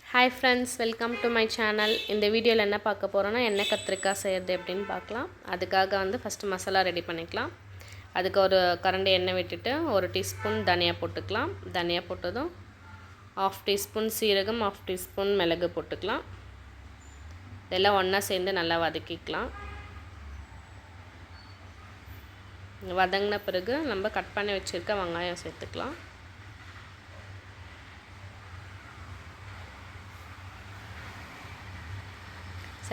Hi friends, welcome to my channel. இந்த வீடியோல என்ன பார்க்க போறோம்னா எண்ணெய் கத்திரிக்காய் செய்யறது எப்படின்னு பார்க்கலாம். அதுக்காக வந்து ஃபர்ஸ்ட் மசாலா ரெடி பண்ணிக்கலாம். அதுக்கு ஒரு கரண்டி எண்ணெய் விட்டுட்டு 1 டீஸ்பூன் தனியா போட்டுக்கலாம். தனியா போட்டதும் 1/2 டீஸ்பூன் சீரகம், 1/2 டீஸ்பூன் மிளகு போட்டுக்கலாம். இதெல்லாம் ஒண்ணா சேர்ந்து நல்லா வதக்கிக்கலாம். வதங்கின பிறகு நம்ம கட் பண்ணி வச்சிருக்க வெங்காயம் சேர்த்துக்கலாம்.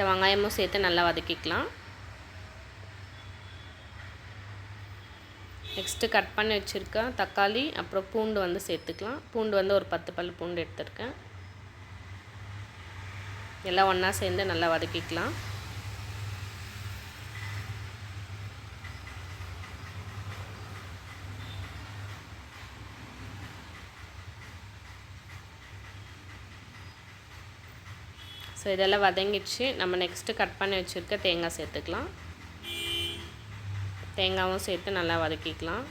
வெங்காயமும் சேர்த்து நல்லா வதக்கிக்கலாம். நெக்ஸ்ட் கட் பண்ணி வச்சிருக்க தக்காளி அப்புறம் பூண்டு வந்து சேர்த்துக்கலாம். பூண்டு வந்து ஒரு 10 பல் பூண்டு எடுத்துருக்கேன். எல்லாம் ஒண்ணா சேர்ந்து நல்லா வதக்கிக்கலாம். இதெல்லாம் வதங்கிடுச்சு. நம்ம நெக்ஸ்ட் கட் பண்ணி வச்சிருக்க தேங்காய் சேர்த்துக்கலாம். தேங்காயும் சேர்த்து நல்லா வதக்கிக்கலாம்.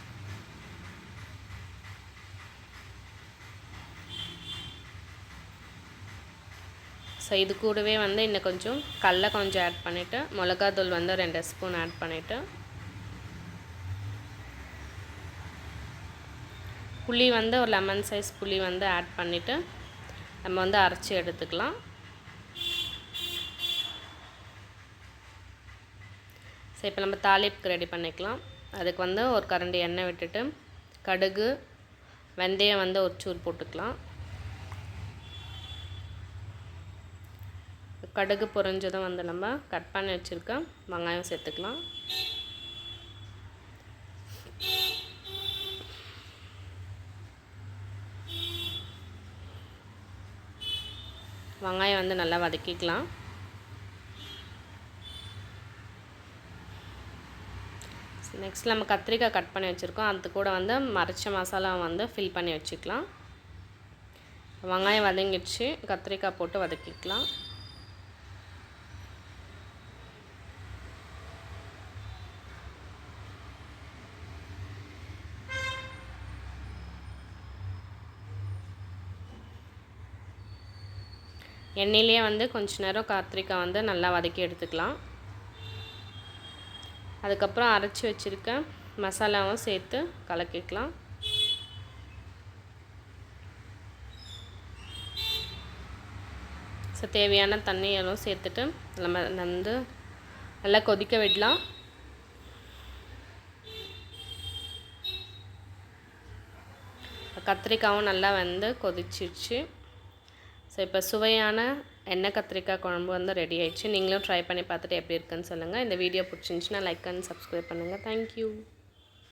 இது கூடவே வந்து இன்னும் கொஞ்சம் கடலை கொஞ்சம் ஆட் பண்ணிவிட்டு மிளகாத்தூள் வந்து 2 ஸ்பூன் ஆட் பண்ணிவிட்டு புளி வந்து ஒரு லெமன் சைஸ் புளி வந்து ஆட் பண்ணிவிட்டு நம்ம வந்து அரைச்சி எடுத்துக்கலாம். இப்போ நம்ம தாளிப்புக்கு ரெடி பண்ணிக்கலாம். அதுக்கு வந்து ஒரு கரண்டி எண்ணெய் விட்டுட்டு கடுகு வெந்தயம் வந்து ஒரு சூர் போட்டுக்கலாம். கடுகு பொரிஞ்சதும் வந்து நம்ம கட் பண்ணி வச்சுருக்க வெங்காயம் சேர்த்துக்கலாம். வெங்காயம் வந்து நல்லா வதக்கிக்கலாம். நெக்ஸ்ட் நம்ம கத்திரிக்காய் கட் பண்ணி வச்சுருக்கோம். அது கூட வந்து மறைச்ச மசாலா வந்து ஃபில் பண்ணி வச்சுக்கலாம். வெங்காயம் வதங்கிடுச்சு. கத்திரிக்காய் போட்டு வதக்கிக்கலாம். எண்ணெயிலேயே வந்து கொஞ்ச நேரம் கத்திரிக்காய் வந்து நல்லா வதக்கி எடுத்துக்கலாம். அதுக்கப்புறம் அரைச்சி வச்சுருக்க மசாலாவும் சேர்த்து கலக்கிக்கலாம். தேவையான தண்ணியெல்லாம் சேர்த்துட்டு நம்ம வந்து நல்லா கொதிக்க விடலாம். கத்திரிக்காயும் நல்லா வந்து கொதிச்சிருச்சு. இப்போ சுவையான எண்ணெய் கத்திரிக்காய் குழம்பு வந்து ரெடி ஆயிடுச்சு. நீங்களும் ட்ரை பண்ணி பார்த்துட்டு எப்படி இருக்குன்னு சொல்லுங்கள். இந்த வீடியோ பிடிச்சிருந்துச்சுன்னா லைக் அண்ட் சப்ஸ்கிரைப் பண்ணுங்கள். தேங்க்யூ.